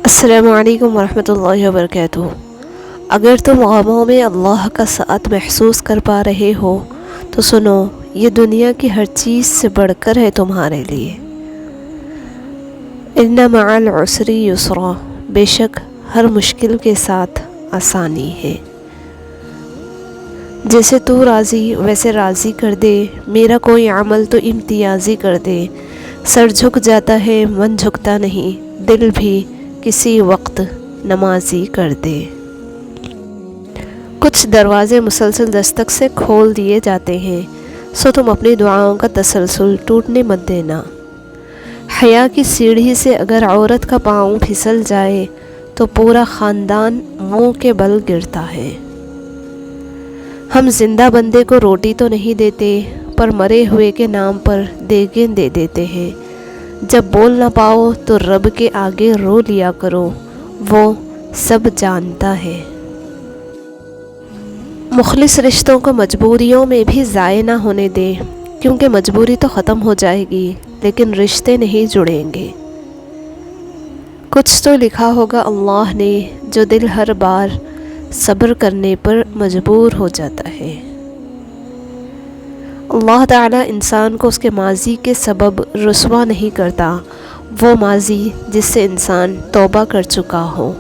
السلام علیکم ورحمۃ اللہ وبرکاتہ۔ اگر تم غموں میں اللہ کا ساتھ محسوس کر پا رہے ہو تو سنو، یہ دنیا کی ہر چیز سے بڑھ کر ہے تمہارے لیے۔ ان مع العسر یسرا، بے شک ہر مشکل کے ساتھ آسانی ہے۔ جیسے تو راضی ویسے راضی کر دے، میرا کوئی عمل تو امتیازی کر دے۔ سر جھک جاتا ہے من جھکتا نہیں، دل بھی کسی وقت نمازی کر دے۔ کچھ دروازے مسلسل دستک سے کھول دیے جاتے ہیں، سو تم اپنی دعاؤں کا تسلسل ٹوٹنے مت دینا۔ حیا کی سیڑھی سے اگر عورت کا پاؤں پھسل جائے تو پورا خاندان منہ کے بل گرتا ہے۔ ہم زندہ بندے کو روٹی تو نہیں دیتے، پر مرے ہوئے کے نام پر دیگیں دے دیتے ہیں۔ جب بول نہ پاؤ تو رب کے آگے رو لیا کرو، وہ سب جانتا ہے۔ مخلص رشتوں کو مجبوریوں میں بھی ضائع نہ ہونے دے، کیونکہ مجبوری تو ختم ہو جائے گی لیکن رشتے نہیں جڑیں گے۔ کچھ تو لکھا ہوگا اللہ نے، جو دل ہر بار صبر کرنے پر مجبور ہو جاتا ہے۔ اللہ تعالیٰ انسان کو اس کے ماضی کے سبب رسوا نہیں کرتا، وہ ماضی جس سے انسان توبہ کر چکا ہو۔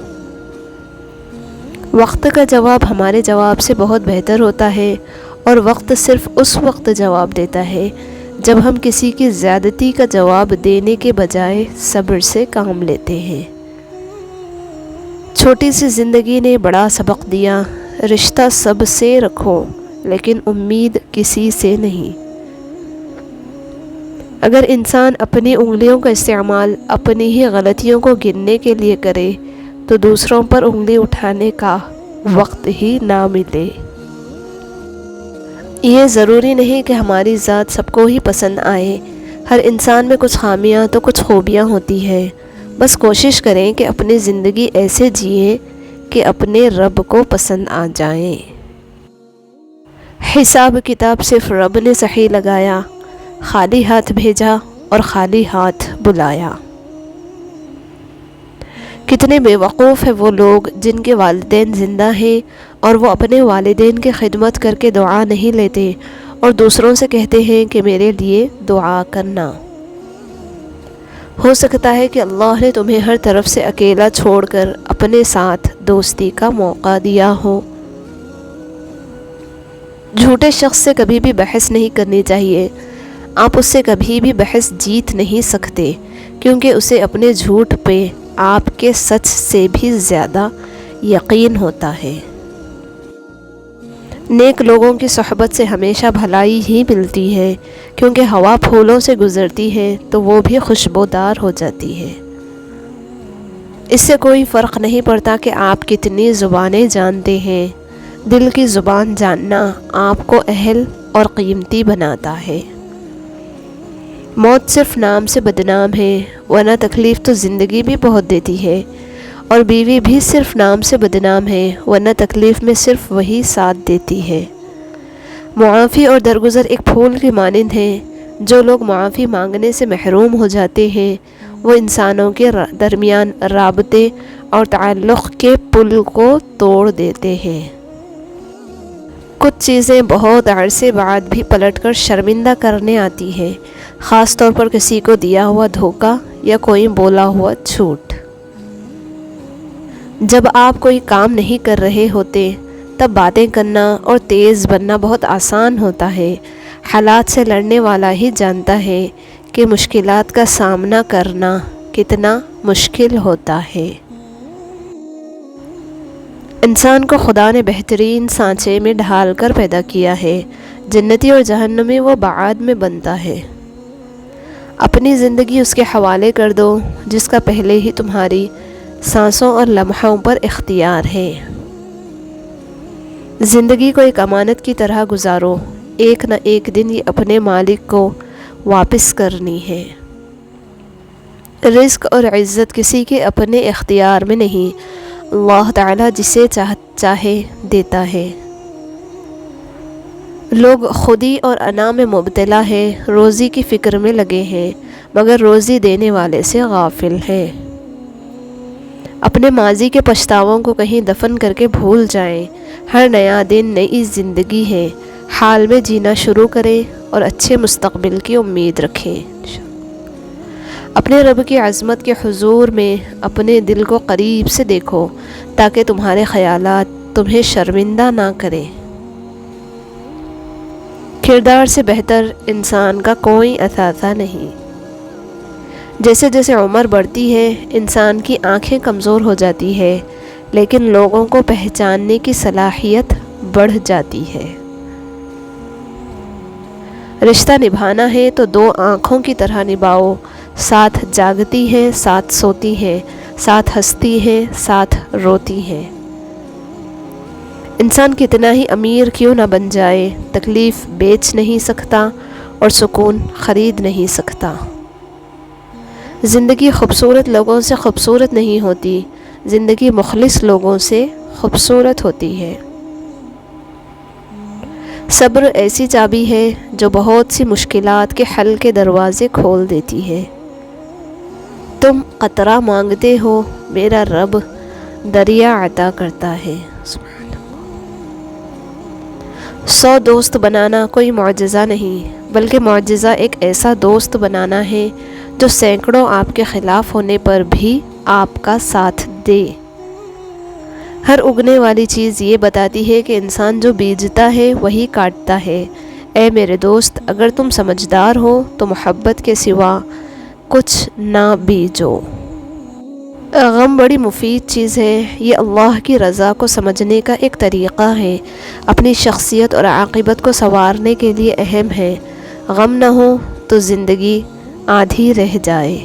وقت کا جواب ہمارے جواب سے بہت بہتر ہوتا ہے، اور وقت صرف اس وقت جواب دیتا ہے جب ہم کسی کی زیادتی کا جواب دینے کے بجائے صبر سے کام لیتے ہیں۔ چھوٹی سی زندگی نے بڑا سبق دیا، رشتہ سب سے رکھو لیکن امید کسی سے نہیں۔ اگر انسان اپنی انگلیوں کا استعمال اپنی ہی غلطیوں کو گننے کے لیے کرے تو دوسروں پر انگلی اٹھانے کا وقت ہی نہ ملے۔ یہ ضروری نہیں کہ ہماری ذات سب کو ہی پسند آئے، ہر انسان میں کچھ خامیاں تو کچھ خوبیاں ہوتی ہیں۔ بس کوشش کریں کہ اپنی زندگی ایسے جئیں کہ اپنے رب کو پسند آ جائیں۔ حساب کتاب صرف رب نے صحیح لگایا، خالی ہاتھ بھیجا اور خالی ہاتھ بلایا۔ کتنے بے وقوف ہیں وہ لوگ جن کے والدین زندہ ہیں اور وہ اپنے والدین کی خدمت کر کے دعا نہیں لیتے اور دوسروں سے کہتے ہیں کہ میرے لیے دعا کرنا۔ ہو سکتا ہے کہ اللہ نے تمہیں ہر طرف سے اکیلا چھوڑ کر اپنے ساتھ دوستی کا موقع دیا ہو۔ جھوٹے شخص سے کبھی بھی بحث نہیں کرنی چاہیے، آپ اس سے کبھی بھی بحث جیت نہیں سکتے، کیونکہ اسے اپنے جھوٹ پہ آپ کے سچ سے بھی زیادہ یقین ہوتا ہے۔ نیک لوگوں کی صحبت سے ہمیشہ بھلائی ہی ملتی ہے، کیونکہ ہوا پھولوں سے گزرتی ہے تو وہ بھی خوشبودار ہو جاتی ہے۔ اس سے کوئی فرق نہیں پڑتا کہ آپ کتنی زبانیں جانتے ہیں، دل کی زبان جاننا آپ کو اہل اور قیمتی بناتا ہے۔ موت صرف نام سے بدنام ہے، ورنہ تکلیف تو زندگی بھی بہت دیتی ہے، اور بیوی بھی صرف نام سے بدنام ہے، ورنہ تکلیف میں صرف وہی ساتھ دیتی ہے۔ معافی اور درگزر ایک پھول کی مانند ہیں، جو لوگ معافی مانگنے سے محروم ہو جاتے ہیں وہ انسانوں کے درمیان رابطے اور تعلق کے پل کو توڑ دیتے ہیں۔ کچھ چیزیں بہت عرصے بعد بھی پلٹ کر شرمندہ کرنے آتی ہیں، خاص طور پر کسی کو دیا ہوا دھوکہ یا کوئی بولا ہوا جھوٹ۔ جب آپ کوئی کام نہیں کر رہے ہوتے تب باتیں کرنا اور تیز بننا بہت آسان ہوتا ہے۔ حالات سے لڑنے والا ہی جانتا ہے کہ مشکلات کا سامنا کرنا کتنا مشکل ہوتا ہے۔ انسان کو خدا نے بہترین سانچے میں ڈھال کر پیدا کیا ہے، جنتی اور جہنمی وہ بعد میں بنتا ہے۔ اپنی زندگی اس کے حوالے کر دو جس کا پہلے ہی تمہاری سانسوں اور لمحوں پر اختیار ہے۔ زندگی کو ایک امانت کی طرح گزارو، ایک نہ ایک دن یہ اپنے مالک کو واپس کرنی ہے۔ رزق اور عزت کسی کے اپنے اختیار میں نہیں، اللہ تعالیٰ جسے چاہے دیتا ہے۔ لوگ خودی اور انا میں مبتلا ہیں، روزی کی فکر میں لگے ہیں، مگر روزی دینے والے سے غافل ہیں۔ اپنے ماضی کے پچھتاووں کو کہیں دفن کر کے بھول جائیں۔ ہر نیا دن نئی زندگی ہے، حال میں جینا شروع کریں اور اچھے مستقبل کی امید رکھیں۔ اپنے رب کی عظمت کے حضور میں اپنے دل کو قریب سے دیکھو تاکہ تمہارے خیالات تمہیں شرمندہ نہ کریں۔ کردار سے بہتر انسان کا کوئی اثاثہ نہیں۔ جیسے جیسے عمر بڑھتی ہے انسان کی آنکھیں کمزور ہو جاتی ہے، لیکن لوگوں کو پہچاننے کی صلاحیت بڑھ جاتی ہے۔ رشتہ نبھانا ہے تو دو آنکھوں کی طرح نبھاؤ، ساتھ جاگتی ہیں، ساتھ سوتی ہیں، ساتھ ہنستی ہیں، ساتھ روتی ہیں۔ انسان کتنا ہی امیر کیوں نہ بن جائے، تکلیف بیچ نہیں سکتا اور سکون خرید نہیں سکتا۔ زندگی خوبصورت لوگوں سے خوبصورت نہیں ہوتی، زندگی مخلص لوگوں سے خوبصورت ہوتی ہے۔ صبر ایسی چابی ہے جو بہت سی مشکلات کے حل کے دروازے کھول دیتی ہے۔ تم قطرہ مانگتے ہو، میرا رب دریا عطا کرتا ہے۔ 100 دوست بنانا کوئی معجزہ نہیں، بلکہ معجزہ ایک ایسا دوست بنانا ہے جو سینکڑوں آپ کے خلاف ہونے پر بھی آپ کا ساتھ دے۔ ہر اگنے والی چیز یہ بتاتی ہے کہ انسان جو بیجتا ہے وہی کاٹتا ہے۔ اے میرے دوست، اگر تم سمجھدار ہو تو محبت کے سوا کچھ نہ بیجو۔ غم بڑی مفید چیز ہے، یہ اللہ کی رضا کو سمجھنے کا ایک طریقہ ہے، اپنی شخصیت اور عاقبت کو سنوارنے کے لیے اہم ہے۔ غم نہ ہو تو زندگی آدھی رہ جائے۔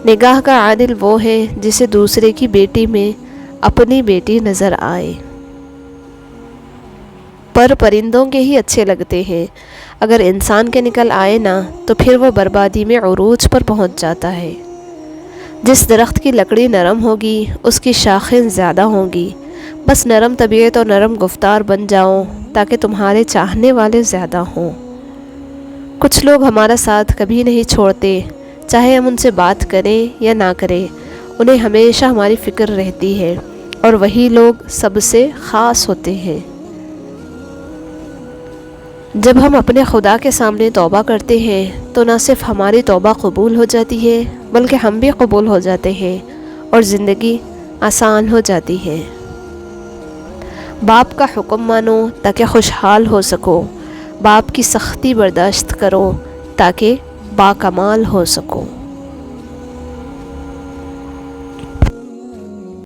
نگاہ کا عادل وہ ہے جسے دوسرے کی بیٹی میں اپنی بیٹی نظر آئے۔ پر پرندوں کے ہی اچھے لگتے ہیں، اگر انسان کے نکل آئے نا تو پھر وہ بربادی میں عروج پر پہنچ جاتا ہے۔ جس درخت کی لکڑی نرم ہوگی اس کی شاخیں زیادہ ہوں گی۔ بس نرم طبیعت اور نرم گفتار بن جاؤ تاکہ تمہارے چاہنے والے زیادہ ہوں۔ کچھ لوگ ہمارا ساتھ کبھی نہیں چھوڑتے، چاہے ہم ان سے بات کریں یا نہ کریں، انہیں ہمیشہ ہماری فکر رہتی ہے، اور وہی لوگ سب سے خاص ہوتے ہیں۔ جب ہم اپنے خدا کے سامنے توبہ کرتے ہیں تو نہ صرف ہماری توبہ قبول ہو جاتی ہے بلکہ ہم بھی قبول ہو جاتے ہیں اور زندگی آسان ہو جاتی ہے۔ باپ کا حکم مانو تاکہ خوشحال ہو سکو، باپ کی سختی برداشت کرو تاکہ باکمال ہو سکو۔